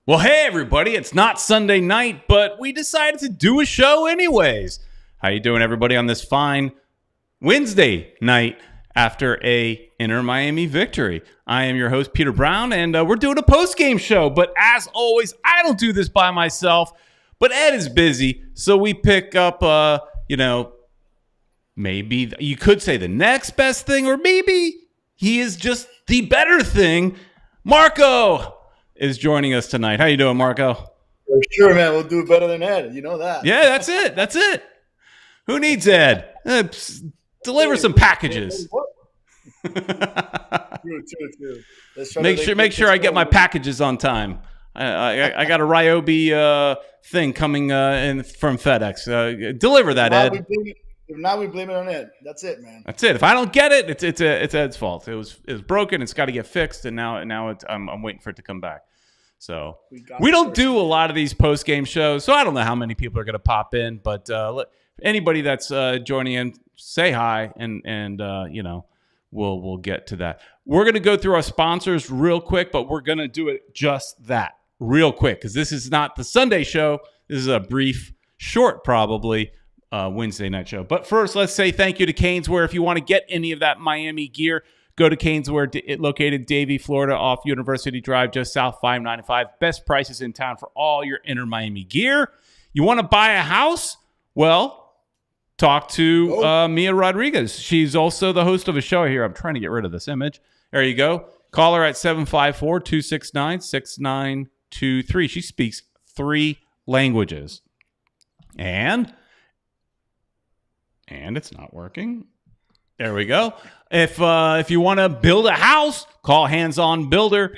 Well, hey, everybody. It's not Sunday night, but we decided to do a show anyways. How you doing, everybody, on this fine Wednesday night after a Inter Miami victory? I am your host, Peter Brown, and we're doing a post-game show. But as always, I don't do this by myself, but Ed is busy, so we pick up, maybe you could say the next best thing, or maybe he is just the better thing. Marco is joining us tonight. How you doing, Marco? For sure, man. We'll do better than Ed. You know that. Yeah, that's it. That's it. Who needs Ed? Deliver some packages. True. Make sure I get my packages on time. I got a Ryobi thing coming in from FedEx. Deliver that, Ed. Now we blame it on Ed. That's it, man. That's it. If I don't get it, it's Ed's fault. It was broken. It's got to get fixed, and now I'm waiting for it to come back. So we don't do a lot of these post game shows, so I don't know how many people are going to pop in. But anybody that's joining in, say hi, and we'll get to that. We're going to go through our sponsors real quick, but we're going to do it just that real quick because this is not the Sunday show. This is a brief, short, probably. Wednesday night show. But first, let's say thank you to Caneswear. If you want to get any of that Miami gear, go to Caneswear, located Davie, Florida, off University Drive, just south 595. Best prices in town for all your Inter Miami gear. You want to buy a house? Well, talk to Mia Rodrigues. She's also the host of a show here. I'm trying to get rid of this image. There you go. Call her at 754-269-6923. She speaks 3 languages. And it's not working. There we go. If you want to build a house, call Hands On Builder.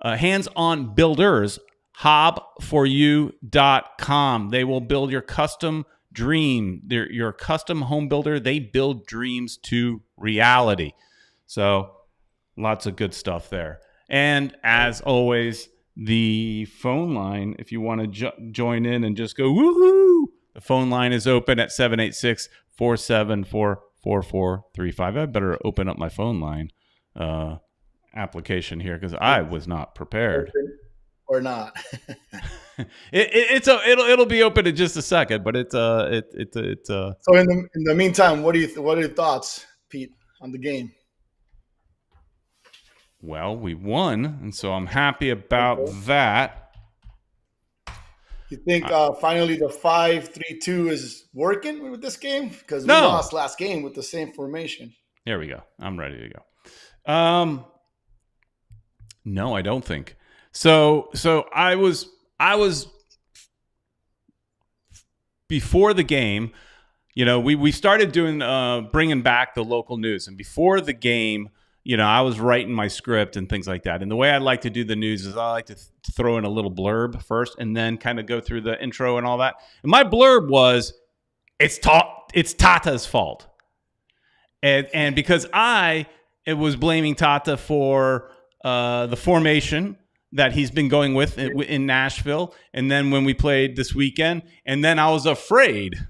Hands On Builders, hobforyou.com. They will build your custom dream. They're your custom home builder. They build dreams to reality. So lots of good stuff there. And as always, the phone line, if you want to join in and just go woohoo, the phone line is open at 786-474-4435. I better open up my phone line application here because I was not prepared. Or not. It'll be open in just a second, but it's So in the meantime, what are your thoughts, Pete, on the game? Well, we won, and so I'm happy about that. You think finally the 5-3-2 is working with this game? Because we lost last game with the same formation. There we go. I'm ready to go. No, I don't think. So I was before the game. We started doing bringing back the local news, and before the game, I was writing my script and things like that. And the way I like to do the news is I like to throw in a little blurb first and then kind of go through the intro and all that. And my blurb was, it's Tata's fault. And because it was blaming Tata for the formation that he's been going with in Nashville. And then when we played this weekend, and then I was afraid,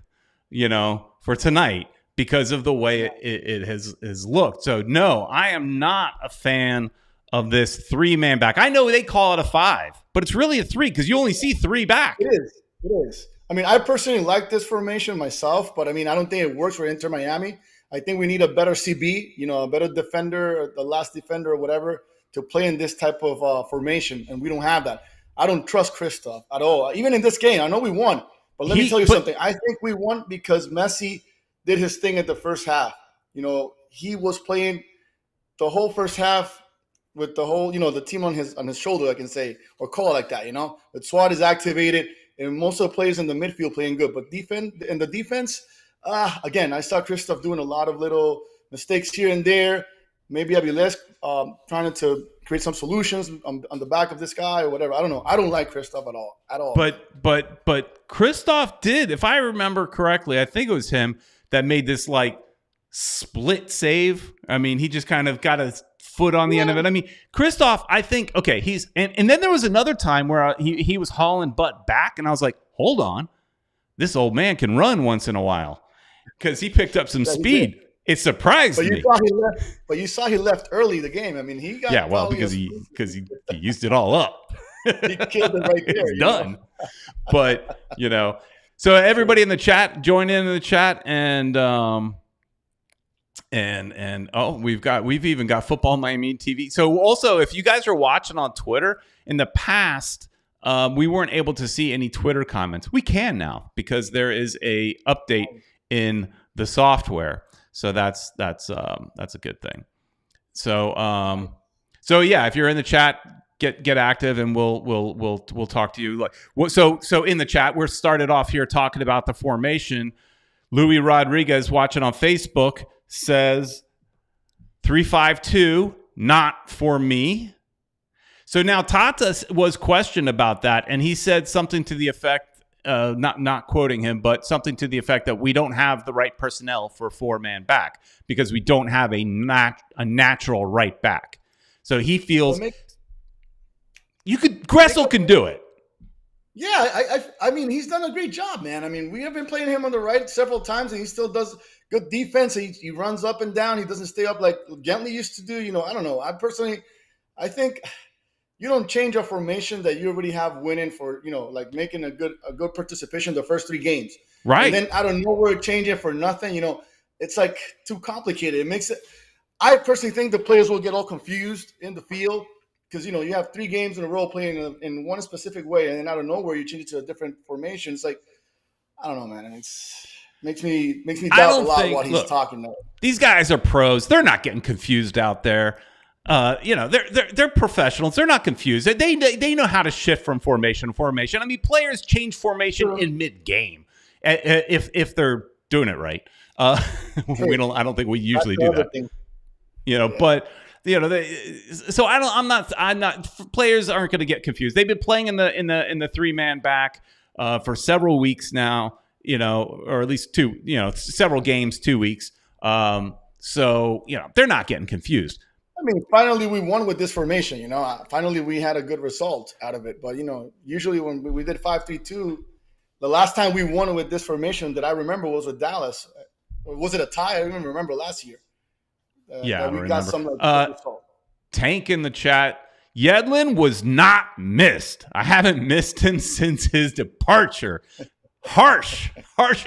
for tonight, because of the way it has looked. So, no, I am not a fan of this 3-man back. I know they call it a 5, but it's really a 3 because you only see 3 back. It is. I mean, I personally like this formation myself, but, I don't think it works for Inter Miami. I think we need a better CB, a better defender, the last defender or whatever, to play in this type of formation, and we don't have that. I don't trust Christoph at all. Even in this game, I know we won, but let me tell you something. I think we won because Messi did his thing at the first half. He was playing the whole first half with the whole, the team on his shoulder, I can say, or call it like that, The SWAT is activated, and most of the players in the midfield playing good. But in the defense, again, I saw Christoph doing a lot of little mistakes here and there. Maybe Avilés trying to create some solutions on the back of this guy or whatever. I don't know. I don't like Christoph at all. But Christoph did, if I remember correctly, I think it was him that made this split save. He just kind of got his foot on the end of it. Christoph, I think, okay, and then there was another time where he was hauling butt back, and I was like, hold on, this old man can run once in a while because he picked up some speed. It surprised me. But you saw he left early the game. He got because he used it all up. He killed it right there. It's done. But, so everybody in the chat, join in the chat, and we've even got Football Miami TV. So also, if you guys are watching on Twitter, in the past, we weren't able to see any Twitter comments. We can now because there is a update in the software. So that's a good thing. So yeah, if you're in the chat, get active, and we'll talk to you. So in the chat, we're started off here talking about the formation. Louis Rodrigues, watching on Facebook, says 3-5-2, not for me. So now Tata was questioned about that, and he said something to the effect, not quoting him, but something to the effect that we don't have the right personnel for a 4-man back because we don't have a natural right back. So he feels Gressel can do it. Yeah, I mean, he's done a great job, man. I mean, we have been playing him on the right several times, and he still does good defense. He runs up and down. He doesn't stay up like Gentley used to do. I don't know. I think you don't change a formation that you already have winning for, like making a good participation the first 3 games. Right. And then out of nowhere, change it for nothing. It's like too complicated. It makes it. I personally think the players will get all confused in the field because, you have 3 games in a row playing in one specific way, and then out of nowhere you change it to a different formation. It's like, I don't know, man. It's makes me doubt a lot what he's talking about. These guys are pros. They're not getting confused out there. They're professionals. They're not confused. They know how to shift from formation to formation. I mean, players change formation in mid-game if they're doing it right. I don't think we usually do that. But so I'm not. Players aren't going to get confused. They've been playing in the 3-man back for several weeks now. Or at least 2. Several games, 2 weeks. So they're not getting confused. I mean, finally we won with this formation. Finally we had a good result out of it. But usually when we did 5-3-2, the last time we won with this formation that I remember was with Dallas. Or was it a tie? I don't even remember last year. We remember. Got some Tank in the chat. Yedlin was not missed. I haven't missed him since his departure. Harsh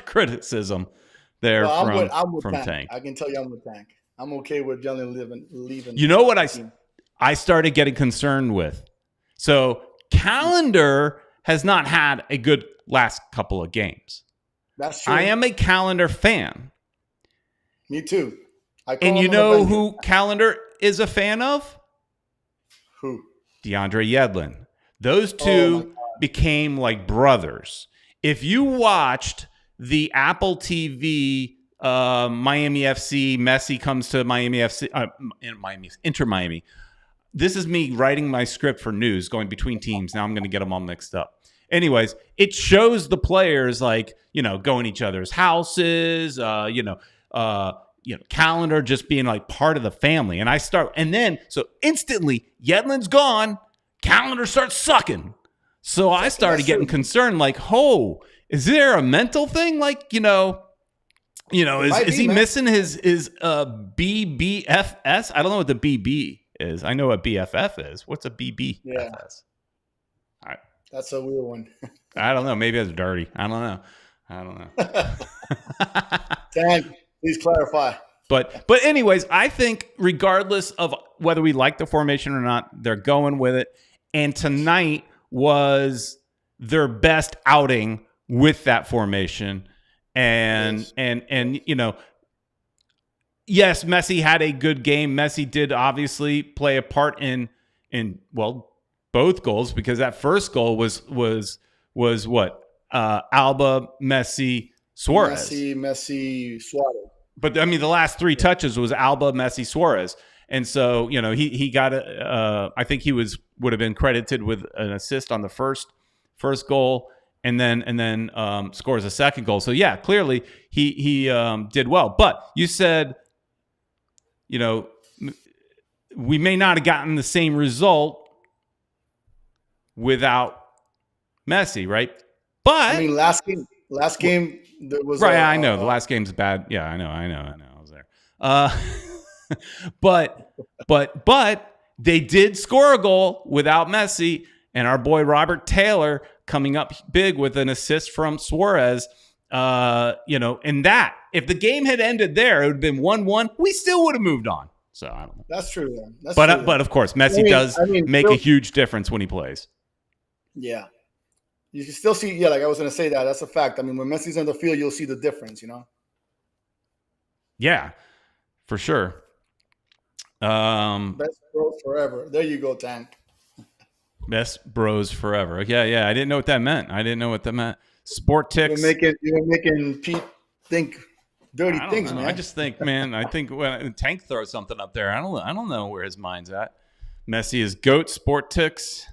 criticism there from Tank. I can tell you I'm with Tank. I'm okay with Yedlin leaving. You know what I started getting concerned with? So Calendar has not had a good last couple of games. That's true. I am a Calendar fan. Me too. And you know who Calendar is a fan of? Who? DeAndre Yedlin. Those two became like brothers. If you watched the Apple TV Miami FC, Messi comes to Miami FC, Inter Miami. This is me writing my script for news, going between teams. Now I'm going to get them all mixed up. Anyways, it shows the players like, going to each other's houses, Calendar just being like part of the family. And then instantly Yedlin's gone, Calendar starts sucking. So I started getting concerned, like, is there a mental thing? Like, is he missing his BBFS? I don't know what the BB is. I know what BFF is. What's a BBFS? Yeah. That's a weird one. I don't know. Maybe it's dirty. I don't know. Dang, please clarify. But anyways, I think regardless of whether we like the formation or not, they're going with it. And tonight was their best outing with that formation. And yes, Messi had a good game. Messi did obviously play a part in both goals, because that first goal was what? Alba, Messi, Suarez. Messi, Suarez. But I mean, the last 3 touches was Alba, Messi, Suarez. And so, he got I think he would have been credited with an assist on the first goal, and then scores a second goal. So yeah, clearly he did well. But you said, we may not have gotten the same result without Messi, right? But I mean, last game there was right. I know the last game's bad. Yeah, I know. I was there. But they did score a goal without Messi, And our boy Robert Taylor coming up big with an assist from Suarez. And that, if the game had ended there, it would have been 1-1. We still would have moved on. So I don't know. That's true. Man. But of course, Messi does make a huge difference when he plays. Yeah. You can still see, like I was going to say that. That's a fact. I mean, when Messi's on the field, you'll see the difference, Yeah, for sure. Best bros forever. There you go, Tank. Best bros forever. Yeah. I didn't know what that meant. Sport ticks. You're making Pete think dirty things, man. I just think, man. I think when Tank throws something up there, I don't know where his mind's at. Messi is GOAT. Sport ticks.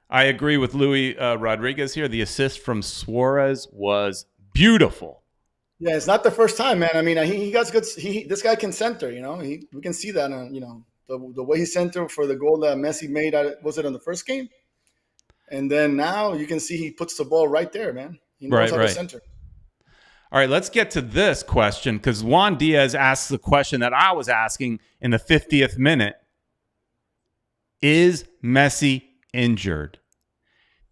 I agree with Louis Rodrigues here. The assist from Suarez was beautiful. Yeah, it's not the first time, man. I mean, he got good. This guy can center. We can see that. The way he centered for the goal that Messi made. Was it on the first game? And then now you can see he puts the ball right there, man. He knows how to center. All right, let's get to this question because Juan Diaz asks the question that I was asking in the 50th minute. Is Messi injured?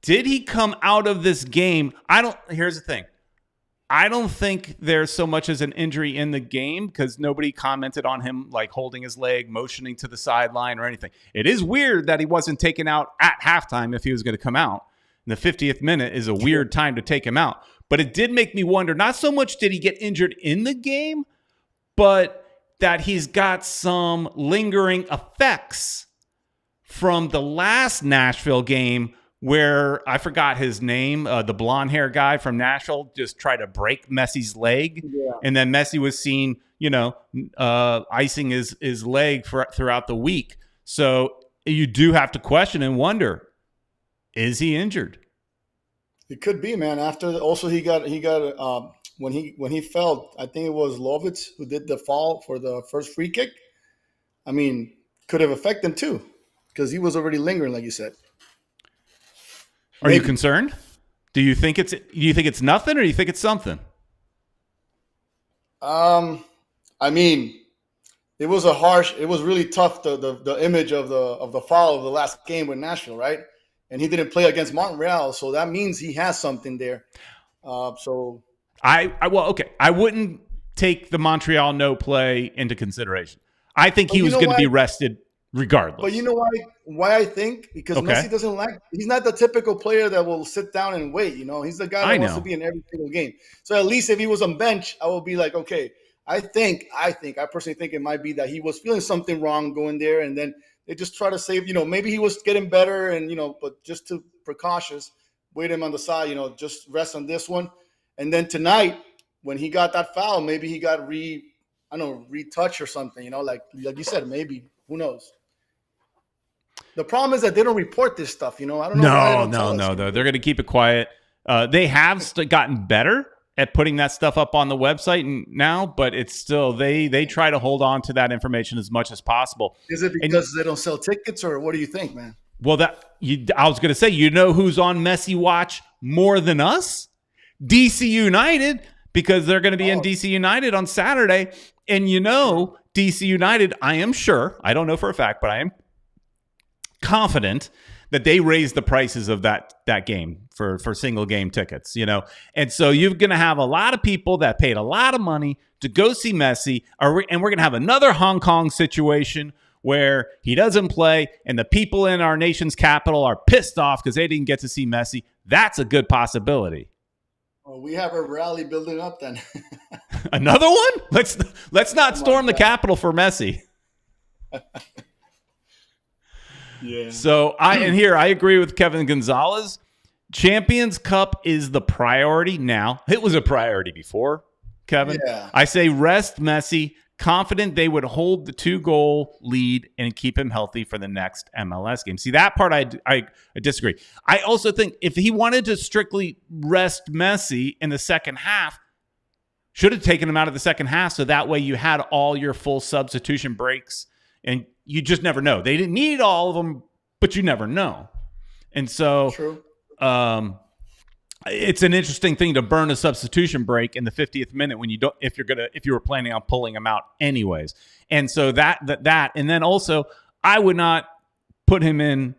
Did he come out of this game? Here's the thing. I don't think there's so much as an injury in the game because nobody commented on him like holding his leg, motioning to the sideline or anything. It is weird that he wasn't taken out at halftime if he was going to come out. And the 50th minute is a weird time to take him out. But it did make me wonder, not so much did he get injured in the game, but that he's got some lingering effects from the last Nashville game where I forgot his name, the blonde hair guy from Nashville just tried to break Messi's leg. Yeah. And then Messi was seen, icing his leg throughout the week. So you do have to question and wonder, is he injured? It could be, man. After also he got when he fell, I think it was Lovitz who did the fall for the first free kick. I mean, could have affected him too because he was already lingering, like you said. Are you concerned? Do you think it's nothing or do you think it's something? I mean, it was really tough the image of the foul of the last game with Nashville, right? And he didn't play against Montreal, so that means he has something there. I wouldn't take the Montreal no play into consideration. I think he was going to be rested regardless. But you know why I think? Because Messi he's not the typical player that will sit down and wait. He's the guy that wants to be in every single game. So at least if he was on bench, I will be like, okay, I personally think it might be that he was feeling something wrong going there. And then they just try to save, maybe he was getting better and, but just to precautious, wait him on the side, just rest on this one. And then tonight, when he got that foul, maybe he got retouch or something, like you said, maybe, who knows? The problem is that they don't report this stuff, I don't know. No. They're going to keep it quiet. They have gotten better at putting that stuff up on the website now, but it's still, they try to hold on to that information as much as possible. Is it because they don't sell tickets or what do you think, man? Well, I was going to say, who's on Messi watch more than us? DC United, because they're going to be in DC United on Saturday. And DC United, I am sure, I don't know for a fact, but I am confident that they raised the prices of that game for single game tickets, And so you're going to have a lot of people that paid a lot of money to go see Messi, and we're going to have another Hong Kong situation where he doesn't play and the people in our nation's capital are pissed off because they didn't get to see Messi. That's a good possibility. Well, we have a rally building up then. Another one? Let's not storm the Capitol for Messi. Yeah. So I agree with Kevin Gonzalez. Champions Cup is the priority now. It was a priority before, Kevin. Yeah. I say rest Messi, confident they would hold the 2-goal lead and keep him healthy for the next MLS game. See, that part I disagree. I also think if he wanted to strictly rest Messi in the second half, should have taken him out of the second half so that way you had all your full substitution breaks, and you just never know. They didn't need all of them, but you never know. And so True. It's an interesting thing to burn a substitution break in the 50th minute when if you were planning on pulling him out anyways. And so that and then also I would not put him in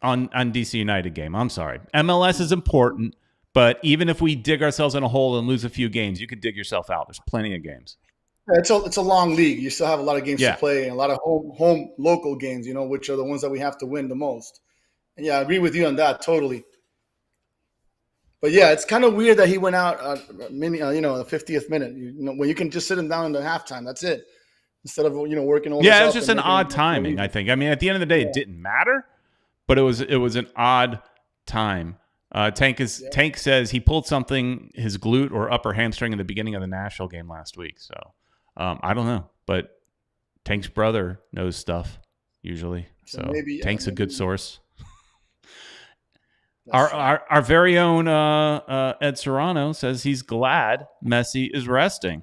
on DC United game. I'm sorry. MLS is important, but even if we dig ourselves in a hole and lose a few games, you could dig yourself out. There's plenty of games. It's a long league. You still have a lot of games to play and a lot of home local games, which are the ones that we have to win the most. And I agree with you on that totally. But it's kind of weird that he went out the 50th minute. When you can just sit him down in the halftime, that's it. Instead of working all. Yeah, it was just an odd timing. I think. I mean, at the end of the day, it didn't matter, but it was an odd time. Tank says he pulled something, his glute or upper hamstring, in the beginning of the Nashville game last week. So I don't know, but Tank's brother knows stuff usually. So Tank's a good source. Our very own Ed Serrano says he's glad Messi is resting.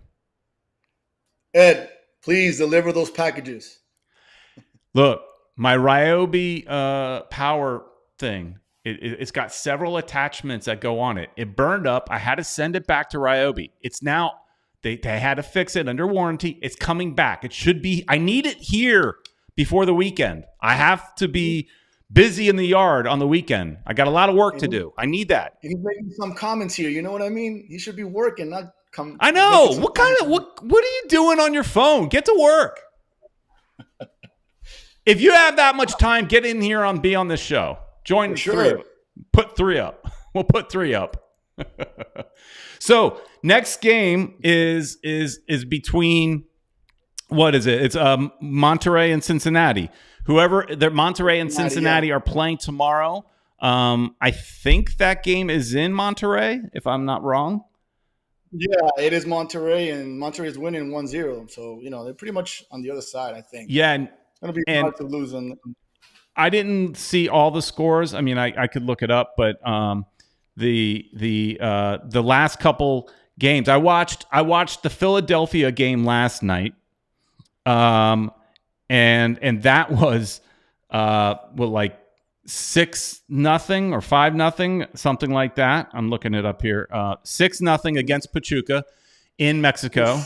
Ed, please deliver those packages. Look, my Ryobi power thing, it's got several attachments that go on it. It burned up. I had to send it back to Ryobi. It's now, they had to fix it under warranty. It's coming back. It should be, I need it here before the weekend. I have to be busy in the yard on the weekend. I got a lot of work to do. I need that. He's making some comments here. You know what I mean? He should be working, not come. I know. What are you doing on your phone? Get to work. If you have that much time, get in here and be on this show. Join three. Put 3 up. We'll put 3 up. So next game is between, what is it? It's Monterrey and Cincinnati. Monterrey and Cincinnati are playing tomorrow. I think that game is in Monterrey, if I'm not wrong. Yeah, it is Monterrey, and Monterrey is winning 1-0. So, they're pretty much on the other side, I think. Yeah. It's going to be hard to lose. I didn't see all the scores. I mean, I could look it up, but the last couple games, I watched the Philadelphia game last night. And that was like 6-0 or 5-0, something like that. I'm looking it up here. 6-0 against Pachuca in Mexico.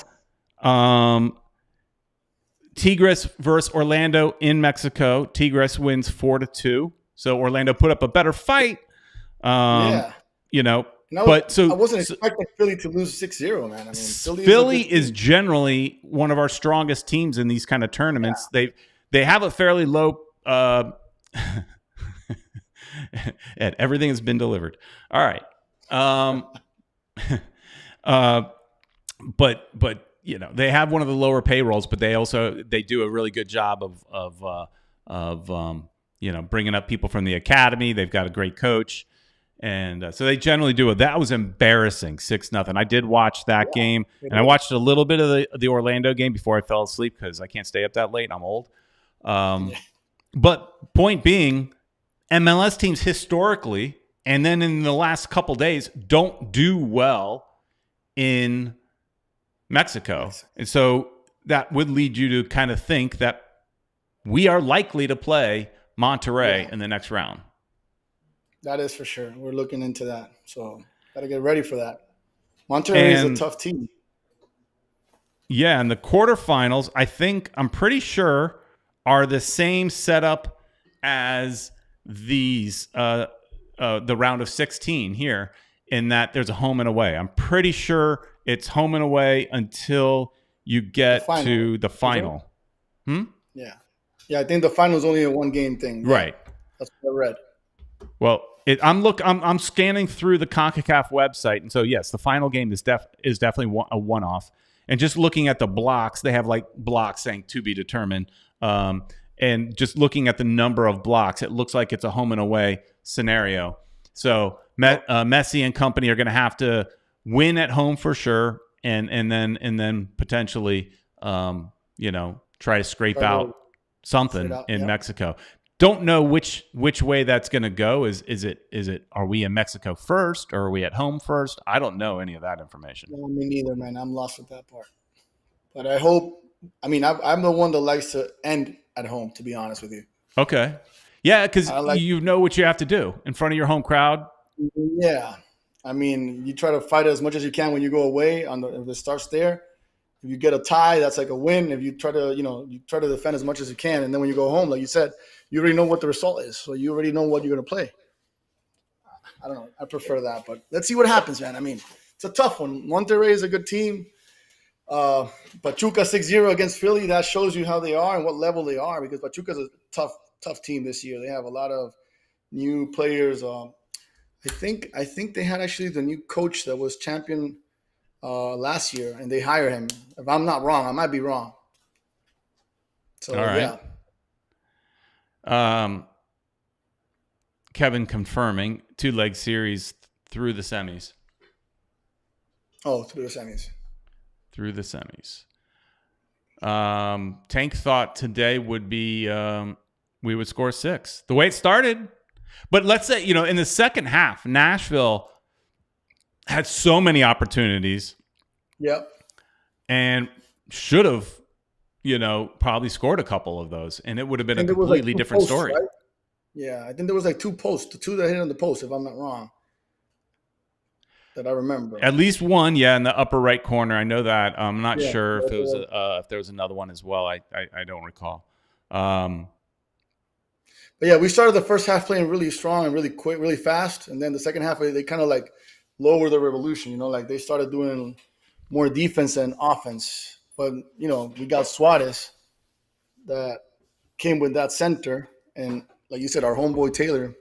Tigres versus Orlando in Mexico. Tigres wins 4-2. So Orlando put up a better fight. I wasn't expecting Philly to lose 6-0, man. I mean, Philly is generally one of our strongest teams in these kind of tournaments. Yeah. They have a fairly low Ed, everything has been delivered. All right. But they have one of the lower payrolls, but they do a really good job of bringing up people from the academy. They've got a great coach. And so they generally do it. That was embarrassing, 6-0. I did watch that game, and I watched a little bit of the Orlando game before I fell asleep because I can't stay up that late. I'm old. But point being, MLS teams historically, and then in the last couple days, don't do well in Mexico. And so that would lead you to kind of think that we are likely to play Monterrey in the next round. That is for sure. We're looking into that. So got to get ready for that. Monterrey is a tough team. Yeah, and the quarterfinals, I'm pretty sure, are the same setup as these the round of 16 here, in that there's a home and away. I'm pretty sure it's home and away until you get to the final. Yeah, I think the final is only a 1-game thing. Right. That's what I read. Well, I'm scanning through the CONCACAF website, and so yes, the final game is definitely a one-off. And just looking at the blocks, they have like blocks saying to be determined. And just looking at the number of blocks, it looks like it's a home and away scenario. So Messi and company are going to have to win at home for sure, and then potentially try to scrape out something in Mexico. Don't know which way that's going to go. Is it are we in Mexico first, or are we at home first? I don't know any of that information. No, me neither, man. I'm lost with that part. But I hope. I mean, I'm the one that likes to end at home, to be honest with you. Okay. Yeah, because you know what you have to do in front of your home crowd. Yeah. I mean, you try to fight it as much as you can when you go away if it starts there. If you get a tie, that's like a win. If you try to, you try to defend as much as you can, and then when you go home, like you said, you already know what the result is, so you already know what you're going to play. I don't know. I prefer that, but let's see what happens, man. I mean, it's a tough one. Monterrey is a good team. Pachuca 6-0 against Philly, that shows you how they are and what level they are, because Pachuca's a tough team this year. They have a lot of new players. I think they had actually the new coach that was champion last year, and they hired him. If I'm not wrong, I might be wrong. So all right. Yeah. Kevin confirming 2-leg series through the semis. Oh, through the semis. Through the semis. Tank thought today would be we would score 6. The way it started. But let's say, in the second half, Nashville had so many opportunities. Yep. And should have, probably scored a couple of those. And it would have been a completely different story. Right? Yeah, I think there was like 2 posts. The 2 that hit on the post, if I'm not wrong. That I remember. At least one, in the upper right corner. I know that. I'm not sure if it was if there was another one as well. I don't recall. But yeah, we started the first half playing really strong and really quick, really fast, and then the second half they kind of like lowered the revolution. Like they started doing more defense than offense. But we got Suarez that came with that center, and like you said, our homeboy Taylor.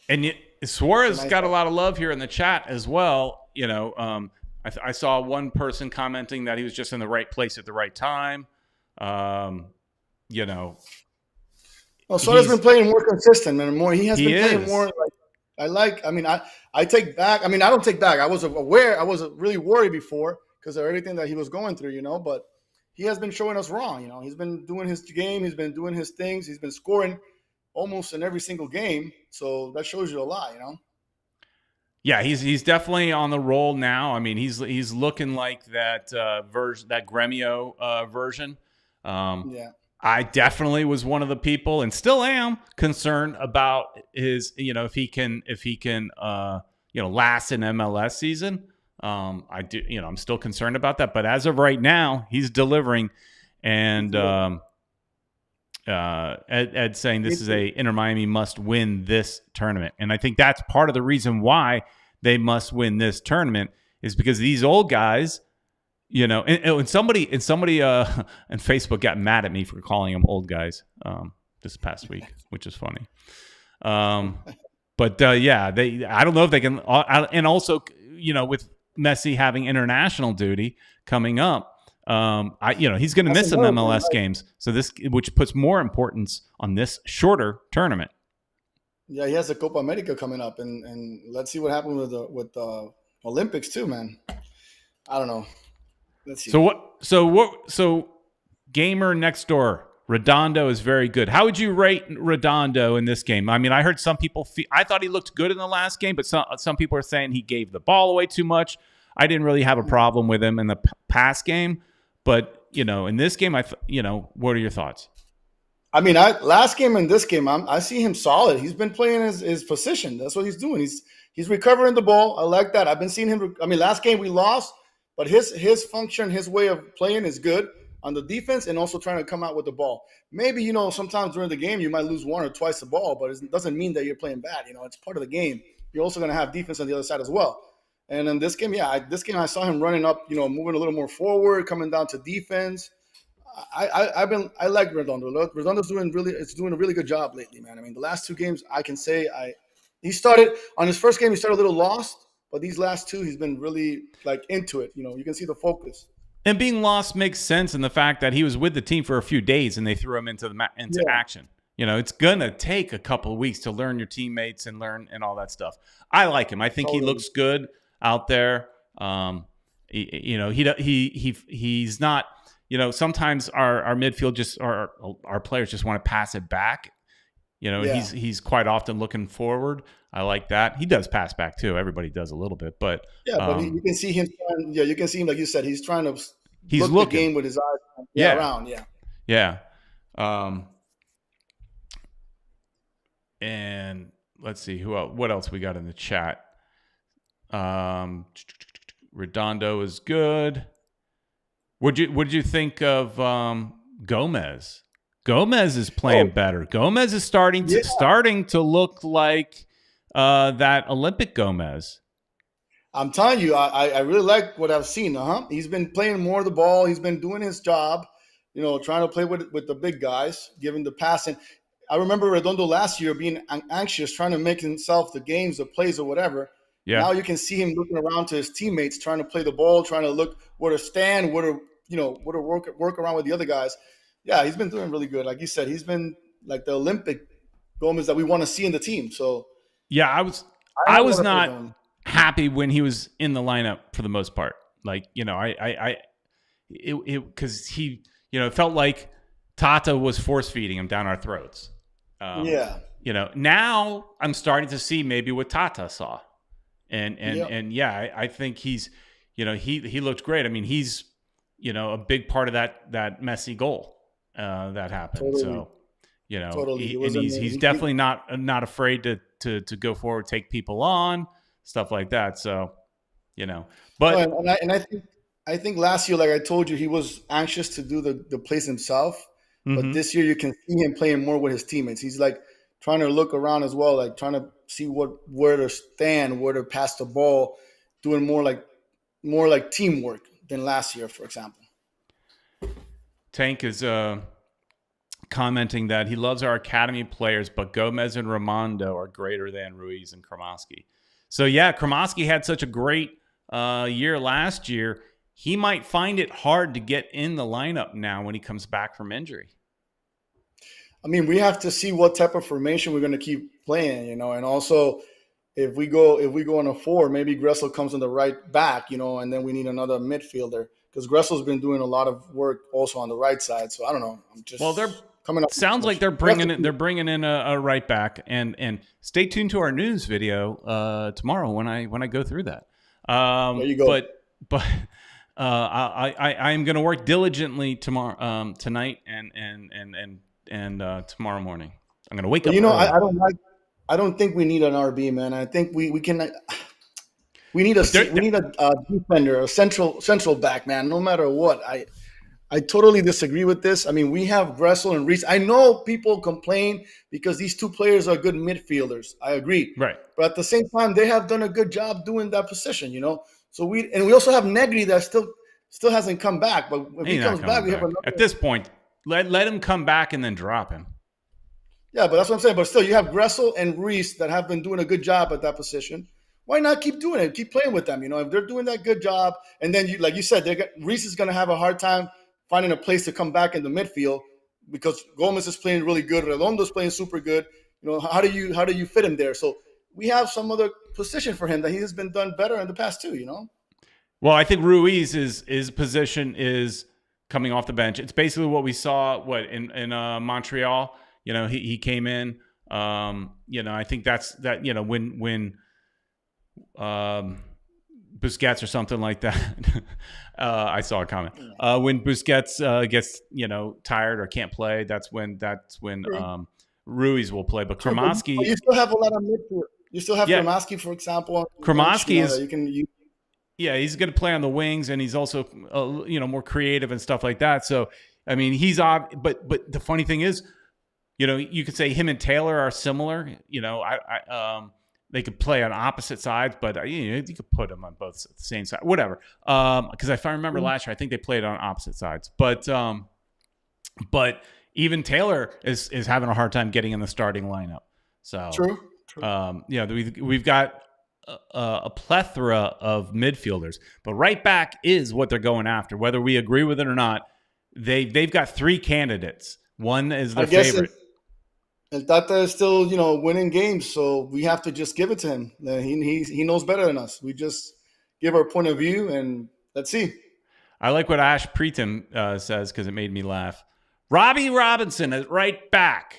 And Suarez got a lot of love here in the chat as well. I saw one person commenting that he was just in the right place at the right time. Well, Suarez has been playing more consistent, man. He has been playing more. I take back. I don't take back. I was aware. I was really worried before because of everything that he was going through, But he has been showing us wrong. He's been doing his game. He's been doing his things. He's been scoring almost in every single game. So that shows you a lot, Yeah, he's definitely on the roll now. He's looking like that version, that Gremio version. Yeah. I definitely was one of the people, and still am, concerned about his, if he can, last an MLS season. I do, I'm still concerned about that. But as of right now, he's delivering, and Ed saying this is a Inter Miami must win this tournament, and I think that's part of the reason why they must win this tournament is because these old guys. And somebody on Facebook got mad at me for calling them old guys this past week, which is funny. I don't know if they can. And also, with Messi having international duty coming up, he's going to miss some MLS games. So which puts more importance on this shorter tournament. Yeah, he has a Copa America coming up, and let's see what happens with the Olympics too, man. I don't know. Let's see. So gamer next door, Redondo is very good. How would you rate Redondo in this game? I heard some people I thought he looked good in the last game, but some people are saying he gave the ball away too much. I didn't really have a problem with him in the past game, but in this game, what are your thoughts? Last game and this game, I see him solid. He's been playing his position. That's what he's doing. He's recovering the ball. I like that. I've been seeing him. Last game we lost. But his function, his way of playing is good on the defense and also trying to come out with the ball. Maybe, sometimes during the game you might lose one or twice the ball, but it doesn't mean that you're playing bad. It's part of the game. You're also going to have defense on the other side as well. And in this game, I saw him running up, moving a little more forward, coming down to defense. I like Redondo. Redondo's doing a really good job lately, man. The last 2 games I can say he started on his first game, he started a little lost. But these last 2, he's been really into it. You can see the focus. And being lost makes sense in the fact that he was with the team for a few days and they threw him into action. It's gonna take a couple of weeks to learn your teammates and learn and all that stuff. I like him. I think he looks good out there. He's not. Sometimes our midfield our players just want to pass it back. He's quite often looking forward. I like that. He does pass back too. Everybody does a little bit, but but you can see him. You can see him, like you said, he's trying to look the game with his eyes around. And let's see what else we got in the chat. Redondo is good. What'd you think of Gomez? Gomez is playing better. Gomez is starting to look like that Olympic Gomez. I'm telling you, I really like what I've seen. He's been playing more of the ball. He's been doing his job, trying to play with the big guys, giving the passing. I remember Redondo last year being anxious, trying to make himself the games, the plays, or whatever. Yeah. Now you can see him looking around to his teammates, trying to play the ball, trying to look where to stand, where to work around with the other guys. Yeah, he's been doing really good. Like you said, he's been like the Olympic Gomez that we want to see in the team. So yeah, I was not happy when he was in the lineup for the most part. Like, because he, it felt like Tata was force feeding him down our throats. Now I'm starting to see maybe what Tata saw. I think he's, he looked great. I mean, he's, a big part of that Messi goal that happened. Totally. So, totally. He's definitely not afraid to go forward, take people on, stuff like that. So, but I think last year, like I told you, he was anxious to do the plays himself. But this year you can see him playing more with his teammates. He's like trying to look around as well, like trying to see where to stand, where to pass the ball, doing more like teamwork than last year, for example. Tank is commenting that he loves our academy players, but Gomez and Ramondo are greater than Ruiz and Cremaschi. So yeah, Cremaschi had such a great year last year. He might find it hard to get in the lineup now when he comes back from injury. I mean, we have to see what type of formation we're going to keep playing, and also if we go on a 4, maybe Gressel comes on the right back, and then we need another midfielder because Gressel's been doing a lot of work also on the right side. So I don't know. They're coming up. Sounds like they're bringing in a right back, and stay tuned to our news video tomorrow when I go through that. There you go. But I am going to work diligently tomorrow, tonight, and tomorrow morning. I'm going to wake up. I don't think we need an RB, man. I think we can. We need a defender, a central back, man. No matter what, I totally disagree with this. I mean, we have Gressel and Reese. I know people complain because these two players are good midfielders. I agree, right? But at the same time, they have done a good job doing that position, So we also have Negri that still hasn't come back. But if he comes back, we have another. At this point, let him come back and then drop him. Yeah, but that's what I'm saying. But still, you have Gressel and Reese that have been doing a good job at that position. Why not keep doing it? Keep playing with them. If they're doing that good job, and then like you said, Reese is going to have a hard time finding a place to come back in the midfield because Gomez is playing really good. Redondo's playing super good. How do you fit him there? So we have some other position for him that he has been done better in the past too. Well, I think Ruiz's position is coming off the bench. It's basically what we saw in Montreal. He came in. I think that's that. When Busquets or something like that. I saw a comment. When Busquets gets tired or can't play, that's when Ruiz will play. But Cremaschi, you still have a lot of midfield. You still have Cremaschi, for example. Cremaschi is. Yeah, he's going to play on the wings, and he's also more creative and stuff like that. So I mean, he's but the funny thing is, you could say him and Taylor are similar. They could play on opposite sides, but you could put them on both the same side, whatever. Because if I remember last year, I think they played on opposite sides. But even Taylor is having a hard time getting in the starting lineup. So true. We've got a plethora of midfielders, but right back is what they're going after, whether we agree with it or not. They've got 3 candidates. One is their favorite. And Tata is still, winning games, so we have to just give it to him. He knows better than us. We just give our point of view, and let's see. I like what Ash Preetam says because it made me laugh. Robbie Robinson is right back.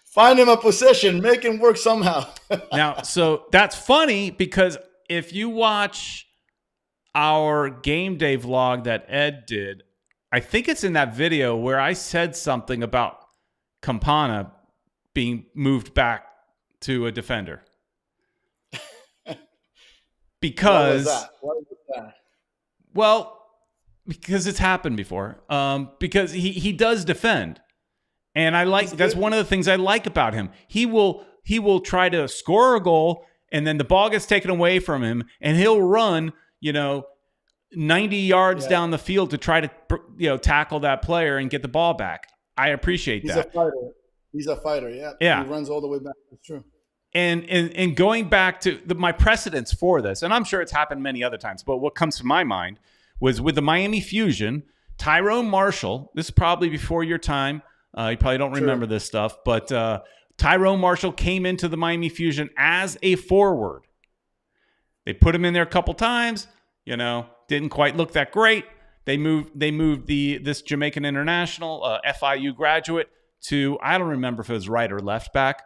Find him a position, make him work somehow. Now, so that's funny because if you watch our game day vlog that Ed did, I think it's in that video where I said something about Campana being moved back to a defender. Because what was that? Well, because it's happened before. Because he does defend. And that's one of the things I like about him. He will try to score a goal, and then the ball gets taken away from him, and he'll run, 90 yards down the field to try to, tackle that player and get the ball back. I appreciate that. He's a fighter. Yeah. He runs all the way back. That's true. And going back to my precedents for this, and I'm sure it's happened many other times, but what comes to my mind was with the Miami Fusion, Tyrone Marshall. This is probably before your time. You probably don't remember this stuff, but Tyrone Marshall came into the Miami Fusion as a forward. They put him in there a couple times, didn't quite look that great. They moved this Jamaican international, FIU graduate, to, I don't remember if it was right or left back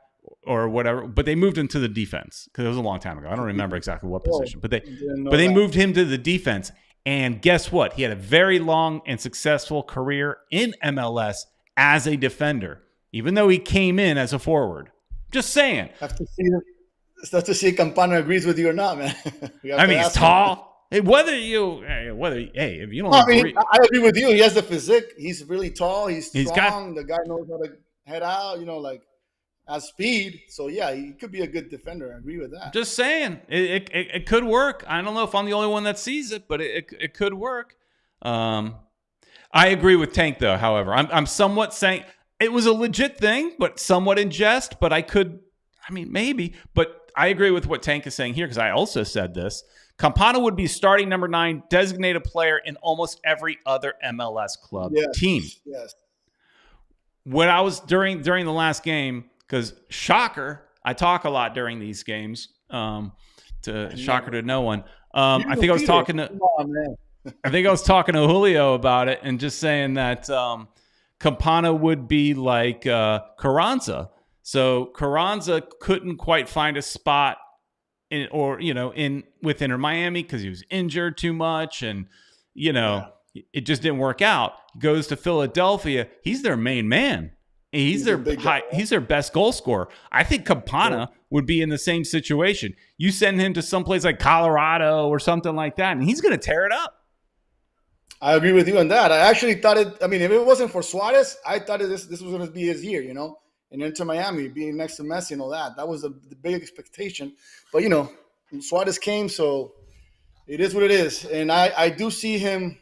or whatever, but they moved him to the defense because it was a long time ago. I don't remember exactly what position, but they moved him to the defense. And guess what? He had a very long and successful career in MLS as a defender, even though he came in as a forward. Just saying. Have to see if Campana agrees with you or not, man. I mean, he's tall. Hey, if you don't agree. I agree with you. He has the physique. He's really tall. He's strong. The guy knows how to head out, has speed. So, yeah, he could be a good defender. I agree with that. Just saying. It could work. I don't know if I'm the only one that sees it, but it could work. I agree with Tank, though, however. I'm somewhat saying it was a legit thing, but somewhat in jest. But maybe. But I agree with what Tank is saying here because I also said this. Campana would be starting number 9 designated player in almost every other MLS club team. Yes. When I was during the last game, because shocker, I talk a lot during these games. Shocker to no one. I think I was talking to Julio about it and just saying that Campana would be like Carranza. So Carranza couldn't quite find a spot with Inter Miami because he was injured too much, and it just didn't work out. Goes to Philadelphia. He's their main man. He's their best goal scorer. I think Campana would be in the same situation. You send him to someplace like Colorado or something like that, and he's going to tear it up. I agree with you on that. I actually thought it. I mean, if it wasn't for Suarez, I thought this was going to be his year. And Inter Miami being next to Messi and all that. That was the big expectation. But, Suarez came, so it is what it is. And I do see him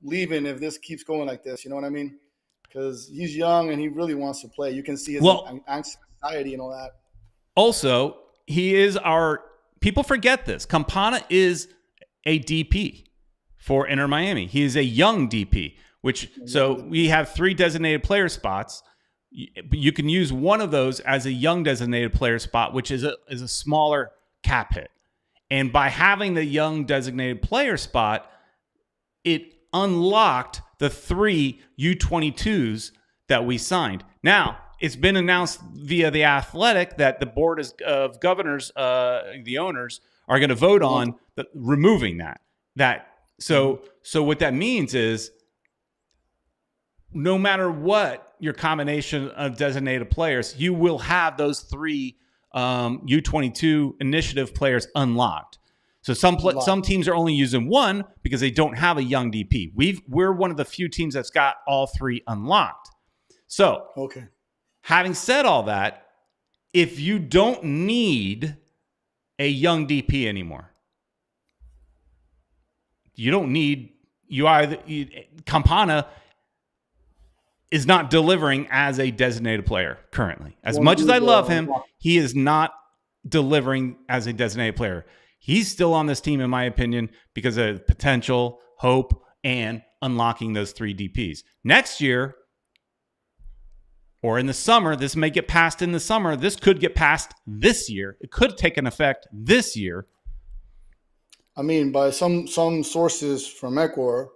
leaving if this keeps going like this. You know what I mean? Because he's young and he really wants to play. You can see his anxiety and all that. Also, he is people forget this. Campana is a DP for Inter Miami. He is a young DP, so we have 3 designated player spots. You can use one of those as a young designated player spot, which is a smaller cap hit. And by having the young designated player spot, it unlocked the 3 U22s that we signed. Now, it's been announced via The Athletic that the board of governors, the owners, are going to vote on removing that. So what that means is no matter what your combination of designated players, you will have those 3 U22 initiative players unlocked. So some teams are only using 1 because they don't have a young DP. We're one of the few teams that's got all 3 unlocked. So, having said all that, if you don't need a young DP anymore, Campana is not delivering as a designated player currently. As much as I love him, he is not delivering as a designated player. He's still on this team, in my opinion, because of potential, hope, and unlocking those 3 DPs. Next year, or in the summer, this may get passed in the summer. This could get passed this year. It could take an effect this year. I mean, by some sources from Ecuador,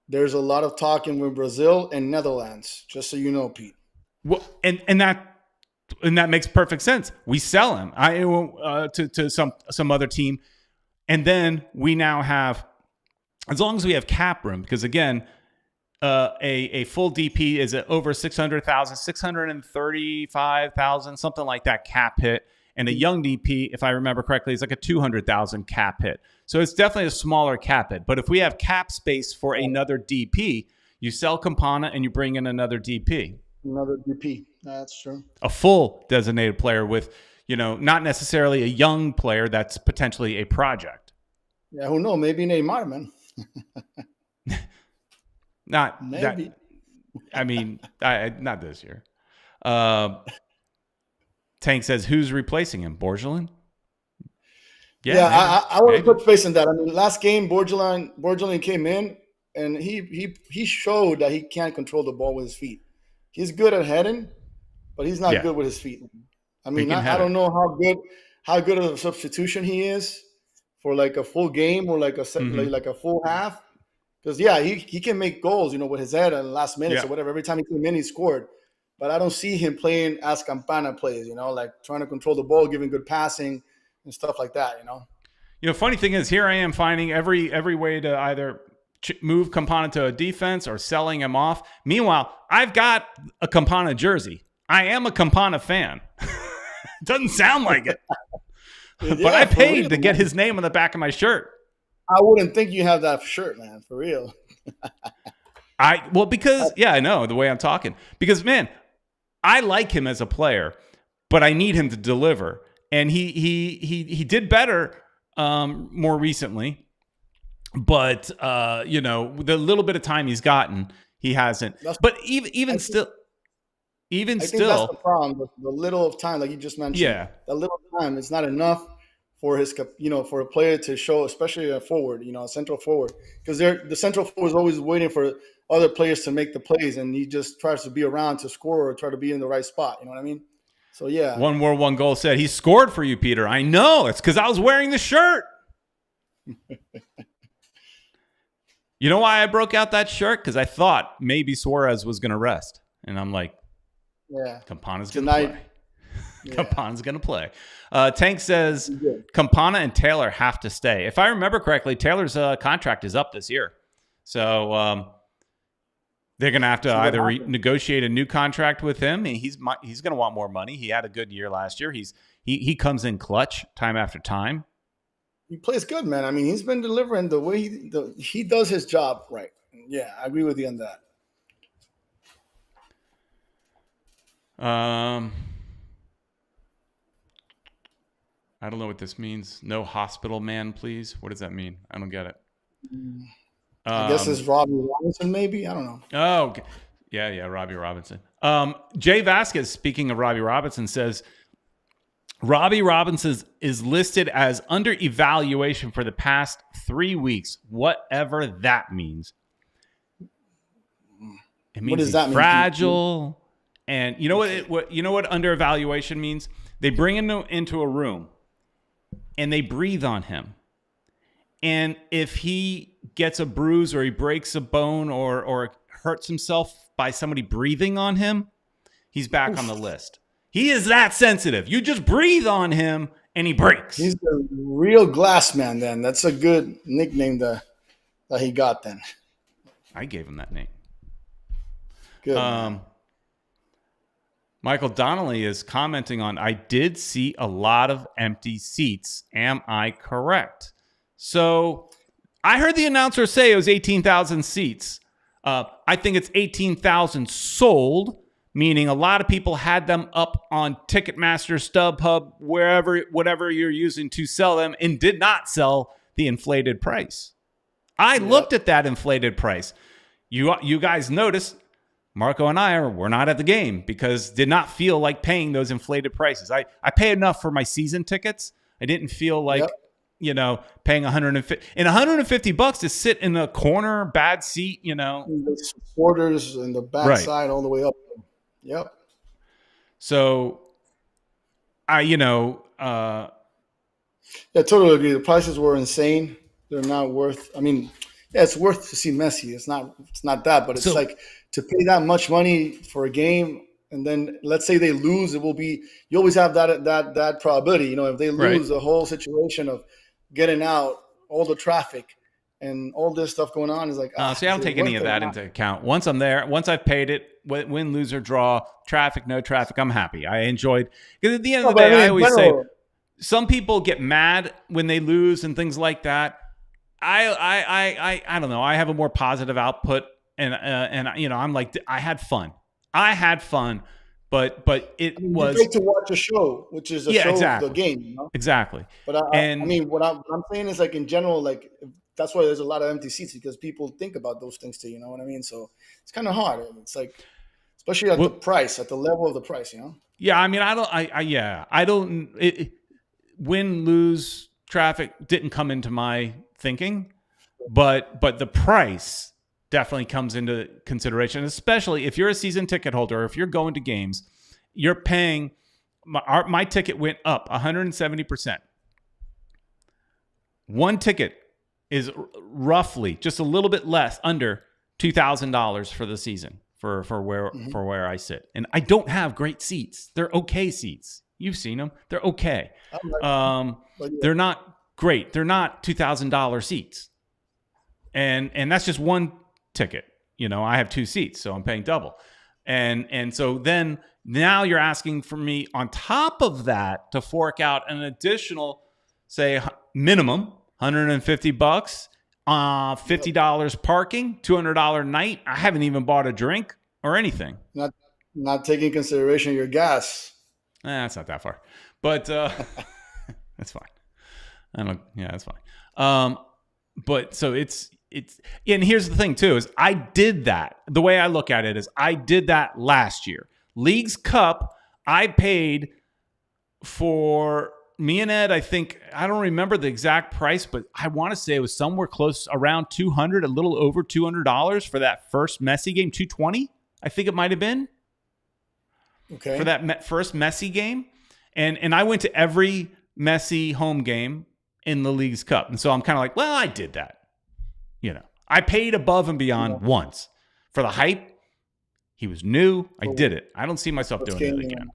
there's a lot of talking with Brazil and Netherlands, just so you know, Pete. Well, and that makes perfect sense. We sell him to some other team, and then we now have, as long as we have cap room, because again, a full DP is over 600,000, 635,000, something like that cap hit, and a young DP, if I remember correctly, is like a 200,000 cap hit. So it's definitely a smaller cap hit. But if we have cap space for another DP, you sell Campana and you bring in another DP. Another DP. That's true. A full designated player with, not necessarily a young player that's potentially a project. Yeah, who knows? Maybe Neymar, man. Not maybe. Not this year. Tank says, who's replacing him? Borgelin? Yeah, I want to put face on that. I mean, last game, Borgelin came in, and he showed that he can't control the ball with his feet. He's good at heading, but he's not good with his feet. I mean, I don't know how good of a substitution he is for like a full game or like a full half. Because he can make goals, with his head in the last minutes or whatever. Every time he came in, he scored. But I don't see him playing as Campana plays, like trying to control the ball, giving good passing and stuff like that, Funny thing is, here I am finding every way to either move Campana to a defense or selling him off. Meanwhile, I've got a Campana jersey. I am a Campana fan. Doesn't sound like it. But I paid to get his name on the back of my shirt. I wouldn't think you have that shirt, man, for real. Because I know the way I'm talking. Because, man, I like him as a player, but I need him to deliver. And he did better more recently. But, the little bit of time he's gotten, he hasn't. But even still, I think that's the problem. The little of time, like you just mentioned. Yeah. The little time, it's not enough for his, for a player to show, especially a forward, a central forward. Because the central forward is always waiting for other players to make the plays, and he just tries to be around to score or try to be in the right spot. You know what I mean? So, yeah. One World, One Goal said, he scored for you, Peter. I know. It's because I was wearing the shirt. You know why I broke out that shirt? Because I thought maybe Suarez was going to rest. And I'm like, Campana's going to play. Campana's going to play. Tank says, Campana and Taylor have to stay. If I remember correctly, Taylor's contract is up this year. So they're going to have to either negotiate a new contract with him. And he's going to want more money. He had a good year last year. He comes in clutch time after time. He plays good, man. I mean, he's been delivering the way he does his job right. Yeah, I agree with you on that. I don't know what this means. No hospital man, please. What does that mean? I don't get it. I guess it's Robbie Robinson, maybe. I don't know. Oh, okay. Yeah, Robbie Robinson. Jay Vasquez, speaking of Robbie Robinson, says Robbie Robinson is listed as under evaluation for the past 3 weeks, whatever that means. It means he's fragile. And you know what under evaluation means? They bring him into a room and they breathe on him. And if he gets a bruise or he breaks a bone or hurts himself by somebody breathing on him, he's back on the list. He is that sensitive. You just breathe on him and he breaks. He's the real glass man then. That's a good nickname that he got then. I gave him that name. Good. Michael Donnelly is commenting on, I did see a lot of empty seats. Am I correct? So I heard the announcer say it was 18,000 seats. I think it's 18,000 sold, meaning a lot of people had them up on Ticketmaster, StubHub, whatever you're using to sell them, and did not sell the inflated price. I looked at that inflated price. You guys noticed Marco and I were not at the game because did not feel like paying those inflated prices. I pay enough for my season tickets. I didn't feel like, paying $150 and $150 to sit in a corner, bad seat, The supporters and the backside all the way up. Yep. So I totally agree. The prices were insane. They're not worth, it's worth to see Messi. It's not that, but it's like to pay that much money for a game, and then let's say they lose, it will be, you always have that probability. If they lose, the whole situation of getting out, all the traffic and all this stuff going on is like. See, I don't take any of that into account. Once I'm there, once I've paid it, win, lose or draw, traffic, no traffic, I'm happy. I enjoyed, because at the end of the day, I always say, some people get mad when they lose and things like that. I don't know. I have a more positive output, and I'm like, I had fun, but it was great to watch a show, which is a show of the game, you know? Exactly. But what I'm saying is, like, in general, like, that's why there's a lot of empty seats, because people think about those things too. You know what I mean? So it's kind of hard. It's like, especially at the price, at the level of the price, you know? Yeah. I mean, I don't. Win, lose, traffic didn't come into my thinking, but the price definitely comes into consideration, especially if you're a season ticket holder, or if you're going to games, you're paying. My ticket went up 170%. One ticket is roughly just a little bit less, under $2,000 for the season for where I sit, and I don't have great seats. They're okay seats. You've seen them. They're okay. They're not great. They're not $2,000 seats. And that's just one ticket. You know, I have 2 seats, so I'm paying double. And so then now you're asking for me on top of that to fork out an additional, say, minimum $150, $50 parking, $200 night. I haven't even bought a drink or anything. Not taking consideration your gas. It's not that far, but that's fine. That's fine. But so it's, and here's the thing too, is I did that. The way I look at it is I did that last year. Leagues Cup, I paid for me and Ed. I think, I don't remember the exact price, but I want to say it was somewhere close around $200, a little over $200 for that first Messi game, $220. I think it might've been. Okay. For that first Messi game. And I went to every Messi home game in the Leagues Cup. And so I'm kind of like, well, I did that. You know, I paid above and beyond once. For the hype, he was new. I did it. I don't see myself doing it again.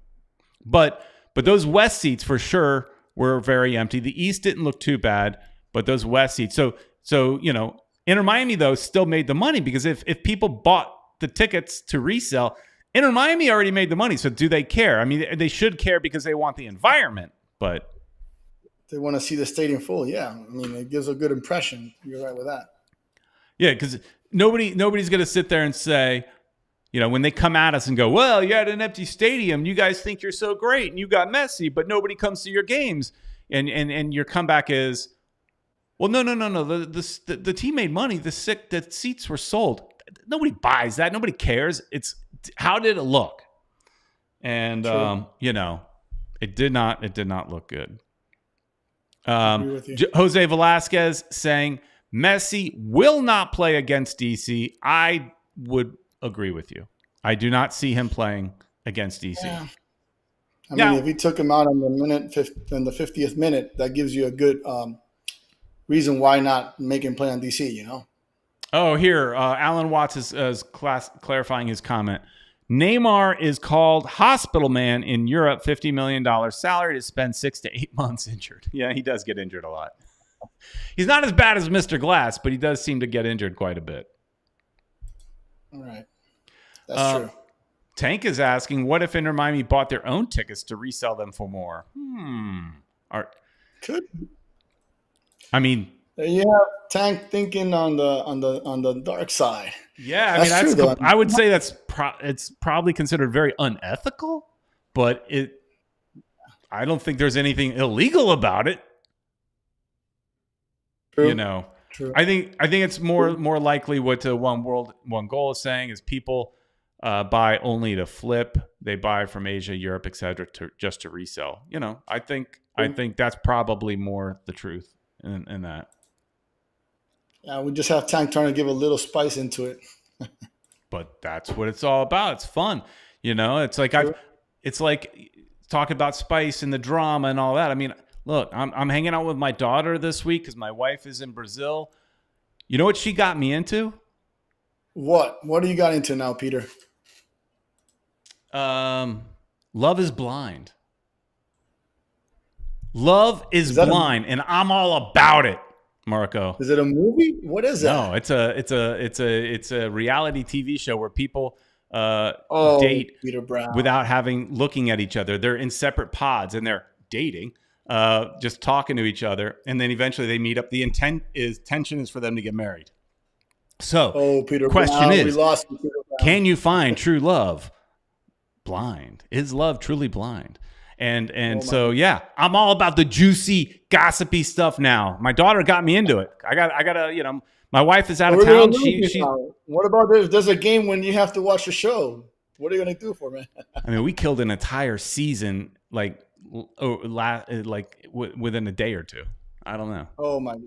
But those West seats for sure were very empty. The East didn't look too bad, but those West seats. So you know, Inter Miami, though, still made the money, because if people bought the tickets to resell, Inter Miami already made the money, so do they care? I mean, they should care because they want the environment, but they want to see the stadium full. Yeah, I mean, it gives a good impression. You're right with that. Yeah, because nobody's going to sit there and say, you know, when they come at us and go, well, you had an empty stadium, you guys think you're so great, and you got Messi, but nobody comes to your games, and your comeback is, well, no. The team made money. The seats were sold. Nobody buys that. Nobody cares. It's how did it look? And you know, it did not look good. Jose Velasquez saying Messi will not play against DC. I would agree with you. I do not see him playing against DC. Yeah. I mean, if he took him out on the 50th minute, that gives you a good reason why not make him play on DC, you know? Oh, here, Alan Watts is clarifying his comment. Neymar is called hospital man in Europe, $50 million salary to spend 6 to 8 months injured. Yeah, he does get injured a lot. He's not as bad as Mr. Glass, but he does seem to get injured quite a bit. All right. That's true. Tank is asking, what if Inter Miami bought their own tickets to resell them for more? Could. I mean, you have Tank thinking on the dark side. Yeah, I mean, true, I would say it's probably considered very unethical, but I don't think there's anything illegal about it. True. You know, True. I think it's more likely what One World One Goal is saying is people buy only to flip. They buy from Asia, Europe, etc. just to resell. You know, I think that's probably more the truth in that. Yeah, we just have Tank trying to give a little spice into it. But that's what it's all about. It's fun. You know, it's like it's like talking about spice and the drama and all that. I mean, look, I'm hanging out with my daughter this week because my wife is in Brazil. You know what she got me into? What do you got into now, Peter? Love is Blind. Love is Blind, and I'm all about it, Marco. Is it a movie? What is that? No, it's a reality TV show where people date without looking at each other. They're in separate pods and they're dating, just talking to each other, and then eventually they meet up. The intention is for them to get married. So, question is, can you find true love blind? Is love truly blind? And so, yeah, I'm all about the juicy, gossipy stuff now. My daughter got me into it. I gotta, my wife is out of town. What about if there's a game when you have to watch a show? What are you gonna do for me? I mean, we killed an entire season within a day or two. I don't know. Oh my God.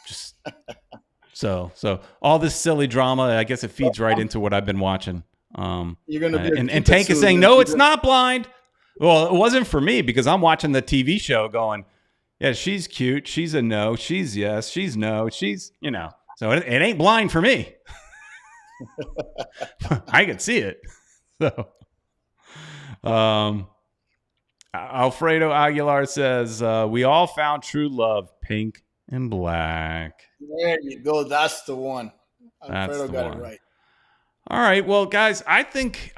Just so all this silly drama, I guess it feeds right into what I've been watching. You're gonna be and Tank is saying, no, it's not blind. Well, it wasn't for me because I'm watching the TV show going, yeah, she's cute. She's a no. She's yes. She's no. She's, so it ain't blind for me. I can see it. So, Alfredo Aguilar says, we all found true love, pink and black. There you go. That's the one. Alfredo got it right. All right, well, guys, I think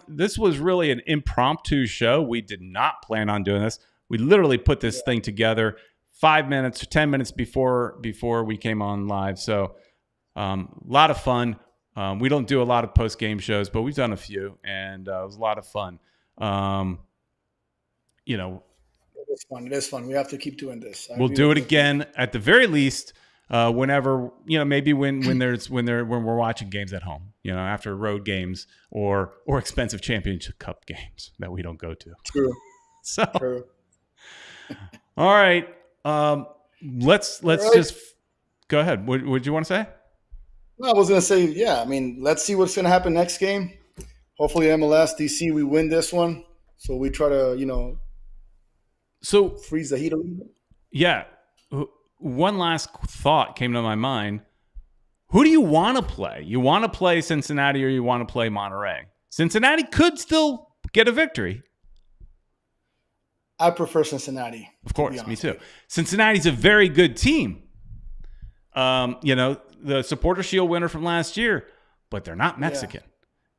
this was really an impromptu show. We did not plan on doing this. We literally put this thing together 5 minutes, 10 minutes before we came on live. So, a lot of fun. We don't do a lot of post-game shows, but we've done a few, and it was a lot of fun. It is fun. We have to keep doing this. We'll do it again at the very least. Whenever, maybe when we're watching games at home, after road games or expensive championship cup games that we don't go to. True. So, True. All right. Let's just go ahead. What did you want to say? No, I was going to say, let's see what's going to happen next game. Hopefully MLS DC, we win this one. So we try to, freeze the heat a little bit. Yeah. One last thought came to my mind. Who do you want to play? You want to play Cincinnati or you want to play Monterrey? Cincinnati could still get a victory. I prefer Cincinnati. Of course, me too. Cincinnati's a very good team. The Supporter Shield winner from last year, but they're not Mexican. Yeah.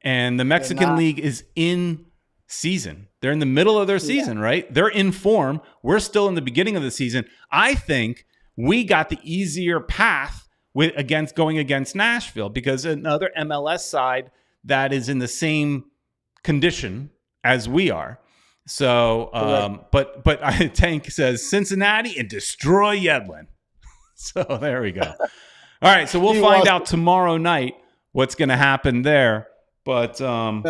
And the Mexican League is in season. They're in the middle of their season, right? They're in form. We're still in the beginning of the season. I think we got the easier path going against Nashville because another MLS side that is in the same condition as we are. So, but Tank says Cincinnati and destroy Yedlin. So there we go. All right, so we'll find out tomorrow night what's going to happen there. But and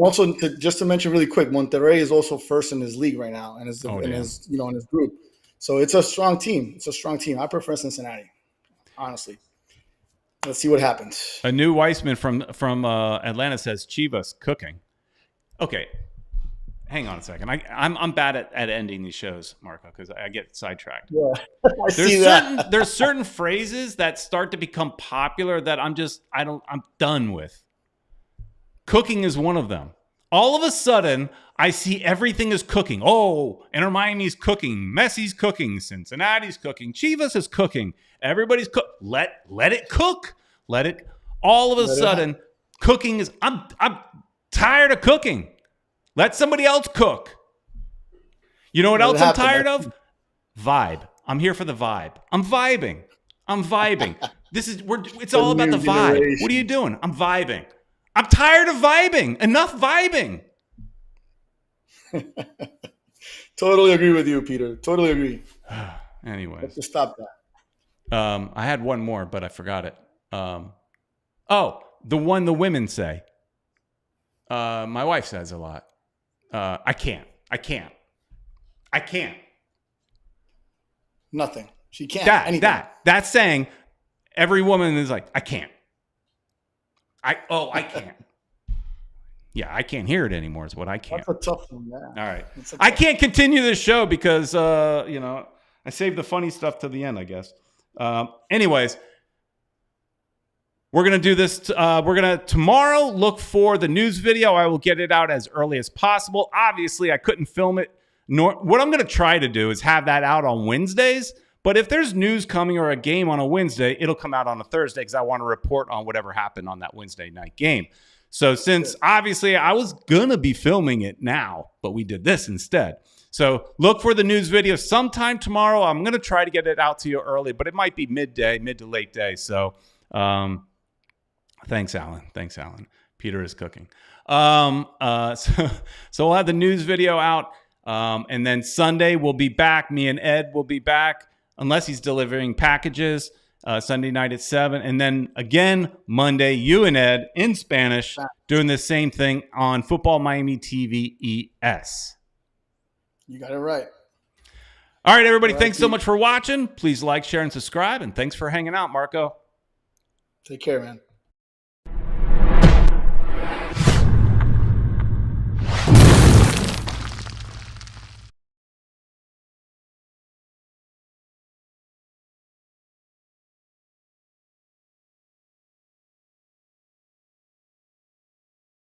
also just to mention really quick, Monterrey is also first in his league right now, and in his group. So it's a strong team. I prefer Cincinnati, honestly. Let's see what happens. A new Weissman from Atlanta says Chivas cooking. Okay, hang on a second. I'm bad at ending these shows, Marco, because I get sidetracked. Yeah, There's certain phrases that start to become popular that I'm done with. Cooking is one of them. All of a sudden, I see everything is cooking. Oh, Inter Miami's cooking. Messi's cooking. Cincinnati's cooking. Chivas is cooking. Everybody's cook. Let it cook. Let it. All of a sudden, cooking is. I'm tired of cooking. Let somebody else cook. You know what else I'm tired of? Vibe. I'm here for the vibe. I'm vibing. It's all about the vibe. What are you doing? I'm vibing. I'm tired of vibing. Enough vibing. Totally agree with you, Peter. Totally agree. Anyways. Let's stop that. I had one more, but I forgot it. The one the women say. My wife says a lot. I can't. Nothing. She can't. That's saying every woman is like, I can't. I can't. Yeah, I can't hear it anymore is what I can't. That's a tough one. Yeah. All right. I can't continue this show because, I saved the funny stuff to the end, I guess. Anyways, we're going to do this. We're going to tomorrow look for the news video. I will get it out as early as possible. Obviously, I couldn't film it. What I'm going to try to do is have that out on Wednesdays, But if there's news coming or a game on a Wednesday, it'll come out on a Thursday because I want to report on whatever happened on that Wednesday night game. So since obviously I was going to be filming it now, but we did this instead. So look for the news video sometime tomorrow. I'm going to try to get it out to you early, but it might be mid to late day. So thanks, Alan. Peter is cooking. So we'll have the news video out. And then Sunday we'll be back. Me and Ed will be back unless he's delivering packages Sunday night at 7. And then again, Monday, you and Ed in Spanish doing the same thing on Futbol Miami TV ES. You got it right. All right, everybody. Thanks so much for watching. Please like, share, and subscribe. And thanks for hanging out, Marco. Take care, man.